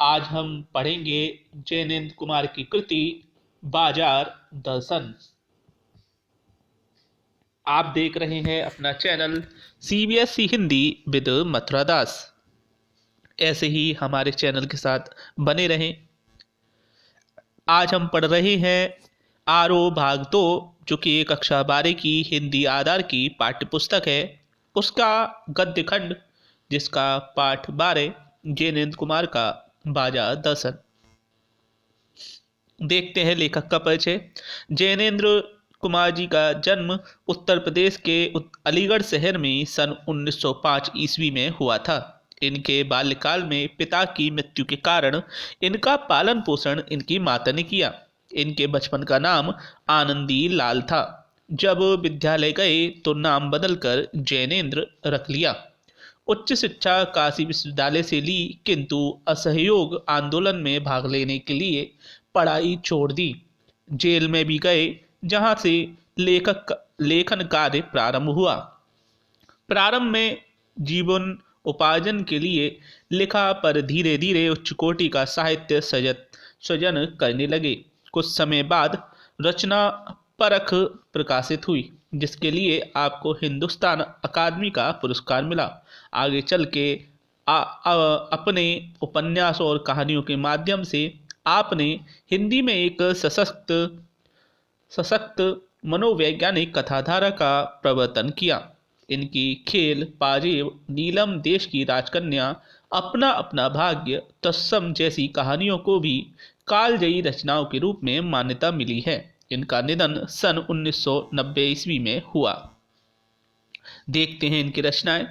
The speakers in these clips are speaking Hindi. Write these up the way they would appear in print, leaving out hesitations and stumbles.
आज हम पढ़ेंगे जैनेन्द्र कुमार की कृति बाजार दर्शन। आप देख रहे हैं अपना channel CBSE Hindi with Mathura Das. ऐसे ही हमारे चैनल के साथ बने रहें। आज हम पढ़ रहे हैं आरओ भाग 2, जो कि एक कक्षा 12 की हिंदी आधार की पाठ्य पुस्तक है। उसका गद्य खंड, जिसका पाठ 12 जैनेन्द्र कुमार का बाजार दर्शन। देखते हैं लेखक का परिचय। जैनेन्द्र कुमार जी का जन्म उत्तर प्रदेश के अलीगढ़ शहर में सन 1905 ईस्वी में हुआ था। इनके बाल्यकाल में पिता की मृत्यु के कारण इनका पालन पोषण इनकी माता ने किया। इनके बचपन का नाम आनंदी लाल था। जब विद्यालय गए तो नाम बदलकर जैनेन्द्र रख लिया। उच्च शिक्षा काशी विश्वविद्यालय से ली, किंतु असहयोग आंदोलन में भाग लेने के लिए पढ़ाई छोड़ दी। जेल में भी गए, जहां से लेखन कार्य प्रारंभ हुआ। प्रारंभ में जीवन उपार्जन के लिए लिखा, पर धीरे धीरे उच्च कोटि का साहित्य सृजन करने लगे। कुछ समय बाद रचना परख प्रकाशित हुई, जिसके लिए आपको हिंदुस्तान अकादमी का पुरस्कार मिला। आगे चल के अपने उपन्यासों और कहानियों के माध्यम से आपने हिंदी में एक सशक्त मनोवैज्ञानिक कथाधारा का प्रवर्तन किया। इनकी खेल, पाजेब, नीलम, देश की राजकन्या, अपना अपना भाग्य, तत्सम जैसी कहानियों को भी कालजयी रचनाओं के रूप में मान्यता मिली है। इनका निधन सन 1990 ईस्वी में हुआ। देखते हैं इनकी रचनाएं।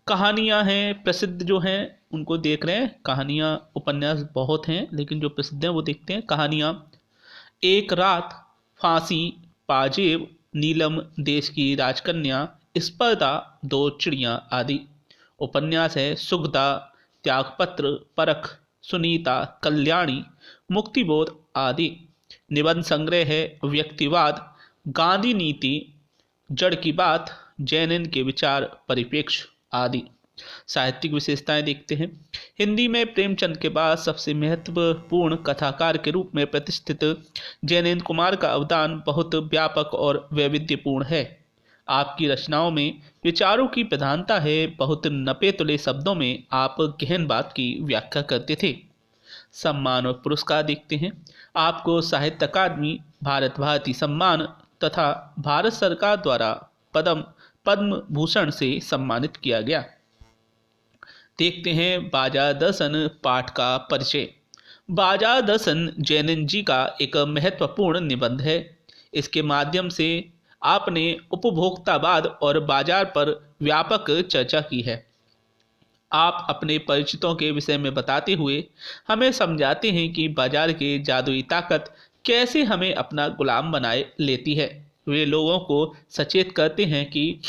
कहानियां हैं प्रसिद्ध, जो हैं उनको देख रहे हैं। कहानियां, उपन्यास बहुत हैं, लेकिन जो प्रसिद्ध हैं वो देखते हैं। कहानियां: एक रात, फांसी, पाजेब, नीलम, देश की राजकन्या, स्पर्धा, दो चिड़ियां आदि। उपन्यास है सुगदा, त्यागपत्र, परख, सुनीता, कल्याणी, मुक्तिबोध आदि। निबंध संग्रह है व्यक्तिवाद, गांधी नीति, जड़ की बात, जैनिन के विचार, परिप्रेक्ष्य आदि। साहित्यिक विशेषताएं देखते हैं। हिंदी में प्रेमचंद के बाद सबसे महत्वपूर्ण कथाकार के रूप में प्रतिष्ठित जैनेन्द्र कुमार का अवदान बहुत व्यापक और वैविध्यपूर्ण है। आपकी रचनाओं में विचारों की प्रधानता है। बहुत नपे तुले शब्दों में आप गहन बात की व्याख्या करते थे। सम्मान और पुरस्कार देखते हैं। आपको साहित्य अकादमी, भारत भारती सम्मान तथा भारत सरकार द्वारा पद्म भूषण से सम्मानित किया गया। देखते हैं बाजार दर्शन पाठ का परिचय। बाजार दर्शन जैनेन्द्र जी का एक महत्वपूर्ण निबंध है। इसके माध्यम से आपने उपभोक्तावाद और बाजार पर व्यापक चर्चा की है। आप अपने परिचितों के विषय में बताते हुए हमें समझाते हैं कि बाजार की जादुई ताकत कैसे हमें अपना गुलाम बनाए लेती है। वे लोगों को सचेत करते हैं कि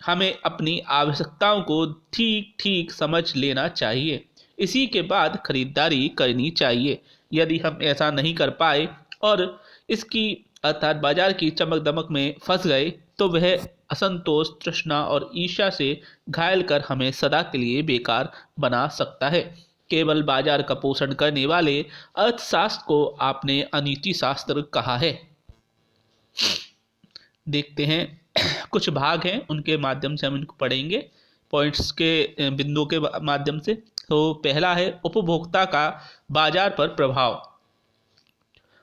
हमें अपनी आवश्यकताओं को ठीक ठीक समझ लेना चाहिए, इसी के बाद खरीदारी करनी चाहिए। यदि हम ऐसा नहीं कर पाए और इसकी अर्थात बाजार की चमक दमक में फंस गए, तो वह असंतोष, तृष्णा और ईर्ष्या से घायल कर हमें सदा के लिए बेकार बना सकता है। केवल बाजार का पोषण करने वाले अर्थशास्त्र को आपने अनीति शास्त्र कहा है। देखते हैं कुछ भाग हैं, उनके माध्यम से हम इनको पढ़ेंगे, पॉइंट्स के बिंदुओं के माध्यम से। तो पहला है उपभोक्ता का बाजार पर प्रभाव।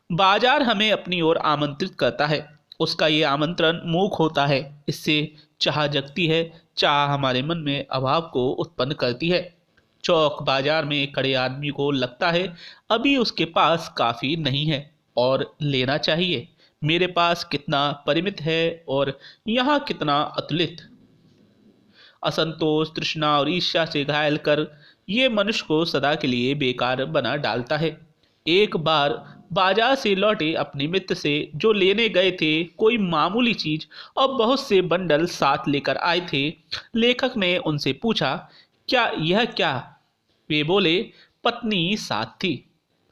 बाजार हमें अपनी ओर आमंत्रित करता है। उसका ये आमंत्रण मूक होता है। इससे चाह जगती है। चाह हमारे मन में अभाव को उत्पन्न करती है। चौक बाजार में खड़े आदमी को लगता है अभी उसके पास काफी नहीं है और लेना चाहिए। मेरे पास कितना परिमित है और यहाँ कितना अतुलित। असंतोष, तृष्णा और ईर्ष्या से घायल कर ये मनुष्य को सदा के लिए बेकार बना डालता है। एक बार बाजार से लौटे अपने मित्र से जो लेने गए थे कोई मामूली चीज और बहुत से बंडल साथ लेकर आए थे, लेखक ने उनसे पूछा, क्या यह क्या? वे बोले, पत्नी साथ थी।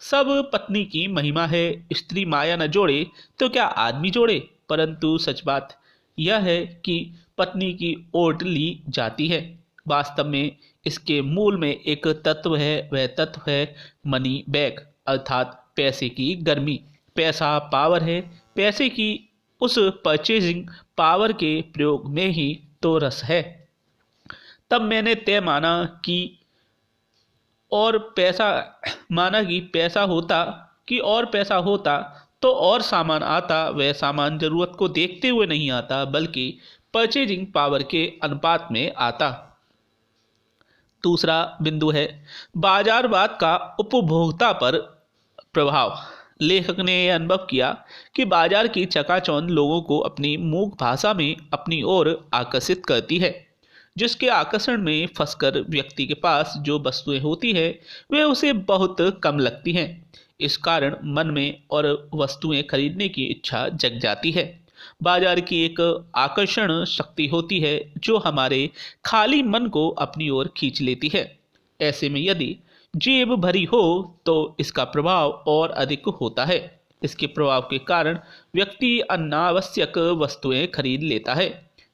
सब पत्नी की महिमा है। स्त्री माया न जोड़े तो क्या आदमी जोड़े? परंतु सच बात यह है कि पत्नी की ओट ली जाती है। वास्तव में इसके मूल में एक तत्व है, वह तत्व है मनी बैग, अर्थात पैसे की गर्मी। पैसा पावर है, पैसे की उस परचेजिंग पावर के प्रयोग में ही तो रस है। तब मैंने तय और पैसा माना कि पैसा होता तो और सामान आता। वह सामान जरूरत को देखते हुए नहीं आता, बल्कि परचेजिंग पावर के अनुपात में आता। दूसरा बिंदु है बाजारवाद का उपभोक्ता पर प्रभाव। लेखक ने यह अनुभव किया कि बाजार की चकाचौंध लोगों को अपनी मूक भाषा में अपनी ओर आकर्षित करती है, जिसके आकर्षण में फंसकर व्यक्ति के पास जो वस्तुएं होती है वे उसे बहुत कम लगती हैं। इस कारण मन में और वस्तुएं खरीदने की इच्छा जग जाती है। बाजार की एक आकर्षण शक्ति होती है जो हमारे खाली मन को अपनी ओर खींच लेती है। ऐसे में यदि जेब भरी हो तो इसका प्रभाव और अधिक होता है। इसके प्रभाव के कारण व्यक्ति अनावश्यक वस्तुएं खरीद लेता है।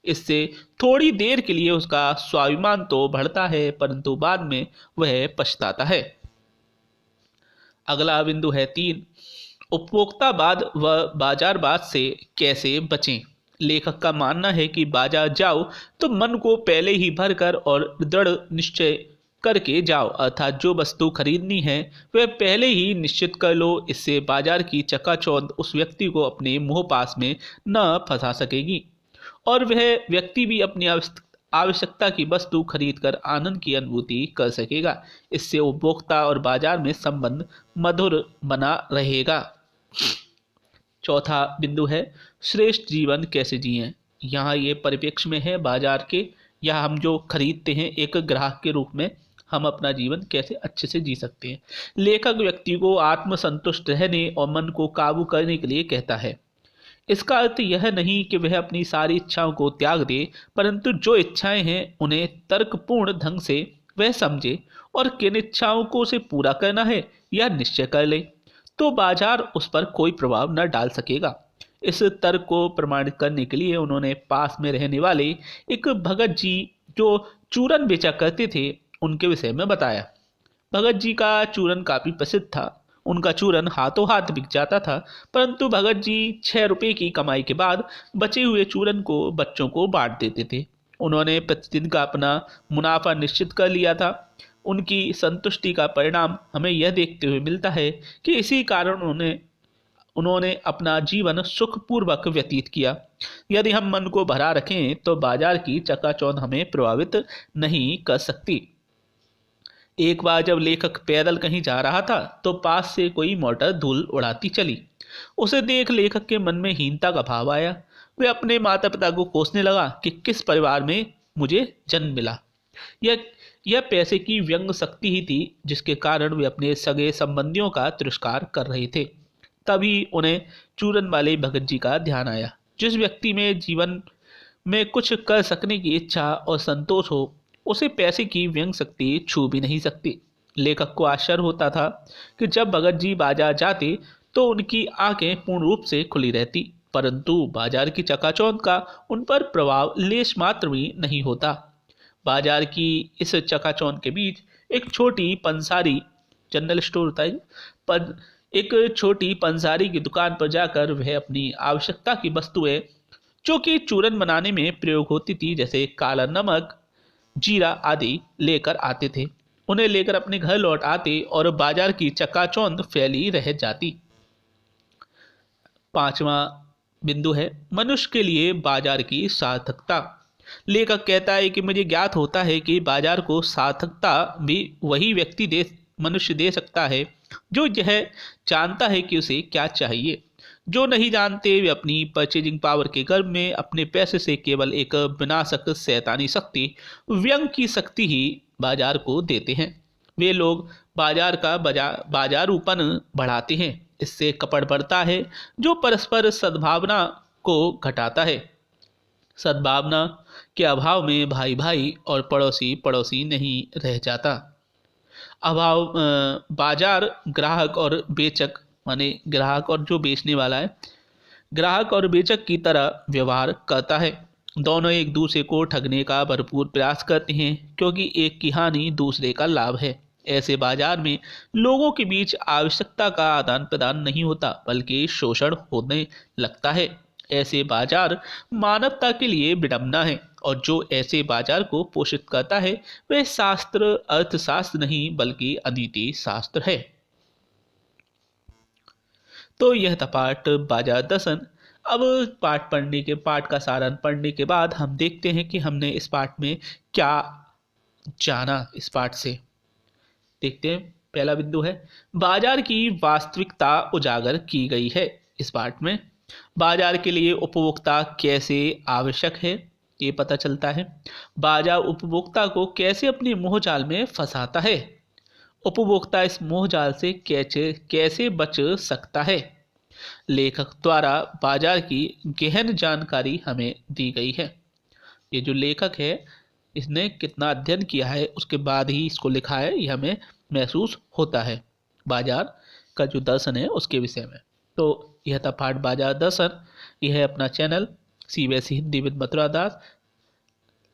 इससे थोड़ी देर के लिए उसका स्वाभिमान तो बढ़ता है, परंतु बाद में वह पछताता है। अगला बिंदु है 3, उपभोक्तावाद व बाजारवाद से कैसे बचें। लेखक का मानना है कि बाजार जाओ तो मन को पहले ही भरकर और दृढ़ निश्चय करके जाओ, अर्थात जो वस्तु खरीदनी है वह पहले ही निश्चित कर लो। इससे बाजार की चकाचौंध उस व्यक्ति को अपने मुंह पास में न फंसा सकेगी और वह व्यक्ति भी अपनी आवश्यकता की वस्तु खरीदकर आनंद की अनुभूति कर सकेगा। इससे उपभोक्ता और बाजार में संबंध मधुर बना रहेगा। चौथा बिंदु है श्रेष्ठ जीवन कैसे जिएं। यहाँ ये परिप्रेक्ष्य में है बाजार के, या हम जो खरीदते हैं एक ग्राहक के रूप में हम अपना जीवन कैसे अच्छे से जी सकते हैं। लेखक व्यक्ति को आत्मसंतुष्ट रहने और मन को काबू करने के लिए कहता है। इसका अर्थ यह नहीं कि वह अपनी सारी इच्छाओं को त्याग दे, परंतु जो इच्छाएं हैं उन्हें तर्कपूर्ण ढंग से वह समझे और किन इच्छाओं को उसे पूरा करना है यह निश्चय कर ले, तो बाजार उस पर कोई प्रभाव न डाल सकेगा। इस तर्क को प्रमाणित करने के लिए उन्होंने पास में रहने वाले एक भगत जी जो चूरन बेचा करते थे उनके विषय में बताया। भगत जी का चूरन काफी प्रसिद्ध था। उनका चूरन हाथों हाथ बिक जाता था, परंतु भगत जी 6 रुपये की कमाई के बाद बचे हुए चूरन को बच्चों को बांट देते थे। उन्होंने प्रतिदिन का अपना मुनाफा निश्चित कर लिया था। उनकी संतुष्टि का परिणाम हमें यह देखते हुए मिलता है कि इसी कारण उन्होंने अपना जीवन सुखपूर्वक व्यतीत किया। यदि हम मन को भरा रखें तो बाजार की चकाचौंध हमें प्रभावित नहीं कर सकती। एक बार जब लेखक पैदल कहीं जा रहा था तो पास से कोई मोटर धूल उड़ाती चली। उसे देख लेखक के मन में हीनता का भाव आया। वह अपने माता पिता को कोसने लगा कि किस परिवार में मुझे जन्म मिला। यह पैसे की व्यंग शक्ति ही थी जिसके कारण वे अपने सगे संबंधियों का तिरस्कार कर रहे थे। तभी उन्हें चूरन वाले भगत जी का ध्यान आया। जिस व्यक्ति में जीवन में कुछ कर सकने की इच्छा और संतोष हो उसे पैसे की व्यंग शक्ति छू भी नहीं सकती। लेखक को आश्चर्य होता था कि जब भगत जी बाजार जाते तो उनकी आंखें पूर्ण रूप से खुली रहती, परंतु बाजार की चकाचौंध का उन पर प्रभाव लेश मात्र भी नहीं होता। बाजार की इस चकाचौंध के बीच एक छोटी पंसारी जनरल स्टोर होता है पर एक छोटी पंसारी की दुकान पर जाकर वह अपनी आवश्यकता की वस्तुएं जो कि चूरन बनाने में प्रयोग होती थी, जैसे काला नमक, जीरा आदि लेकर आते थे। उन्हें लेकर अपने घर लौट आते और बाजार की चकाचौंध फैली रह जाती। 5वां बिंदु है मनुष्य के लिए बाजार की सार्थकता। लेखक कहता है कि मुझे ज्ञात होता है कि बाजार को सार्थकता भी वही मनुष्य दे सकता है जो यह जानता है कि उसे क्या चाहिए। जो नहीं जानते वे अपनी परचेजिंग पावर के गर्भ में अपने पैसे से केवल एक विनाशक शैतानी शक्ति, व्यंग की शक्ति ही बाजार को देते हैं। वे लोग बाजार का बाजारूपन बढ़ाते हैं। इससे कपट बढ़ता है जो परस्पर सद्भावना को घटाता है। सद्भावना के अभाव में भाई भाई और पड़ोसी पड़ोसी नहीं रह जाता। बाजार ग्राहक और बेचक माने ग्राहक और जो बेचने वाला है, ग्राहक और बेचक की तरह व्यवहार करता है। दोनों एक दूसरे को ठगने का भरपूर प्रयास करते हैं क्योंकि एक की हानि दूसरे का लाभ है। ऐसे बाजार में लोगों के बीच आवश्यकता का आदान प्रदान नहीं होता बल्कि शोषण होने लगता है। ऐसे बाजार मानवता के लिए विडंबना है और जो ऐसे बाजार को पोषित करता है वह शास्त्र अर्थशास्त्र नहीं बल्कि अनीति शास्त्र है। तो यह था पाठ बाजार दर्शन। अब पाठ का सारांश पढ़ने के बाद हम देखते हैं कि हमने इस पाठ में क्या जाना। इस पाठ से देखते हैं, पहला बिंदु है बाजार की वास्तविकता उजागर की गई है। इस पाठ में बाजार के लिए उपभोक्ता कैसे आवश्यक है ये पता चलता है। बाजार उपभोक्ता को कैसे अपने मोहजाल में फंसाता है, उपभोक्ता इस मोहजाल से कैसे कैसे बच सकता है। लेखक द्वारा बाजार की गहन जानकारी हमें दी गई है। ये जो लेखक है इसने कितना अध्ययन किया है उसके बाद ही इसको लिखा है, ये हमें महसूस होता है बाजार का जो दर्शन है उसके विषय में। तो यह था पाठ बाजार दर्शन। यह है अपना channel CBSE Hindi with Mathura Das.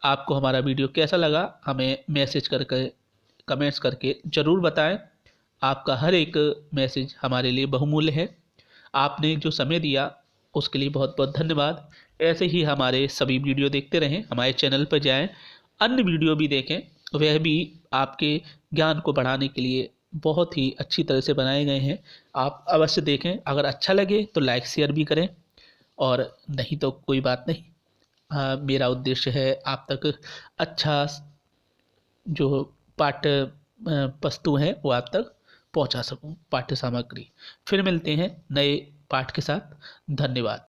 आपको हमारा वीडियो कैसा लगा हमें मैसेज करके कमेंट्स करके ज़रूर बताएं। आपका हर एक मैसेज हमारे लिए बहुमूल्य है। आपने जो समय दिया उसके लिए बहुत बहुत धन्यवाद। ऐसे ही हमारे सभी वीडियो देखते रहें, हमारे चैनल पर जाएं, अन्य वीडियो भी देखें, वह भी आपके ज्ञान को बढ़ाने के लिए बहुत ही अच्छी तरह से बनाए गए हैं। आप अवश्य देखें, अगर अच्छा लगे तो लाइक शेयर भी करें और नहीं तो कोई बात नहीं। मेरा उद्देश्य है आप तक अच्छा जो पाठ्य वस्तु है वो आप तक पहुंचा सकूं, पाठ्य सामग्री। फिर मिलते हैं नए पाठ के साथ। धन्यवाद।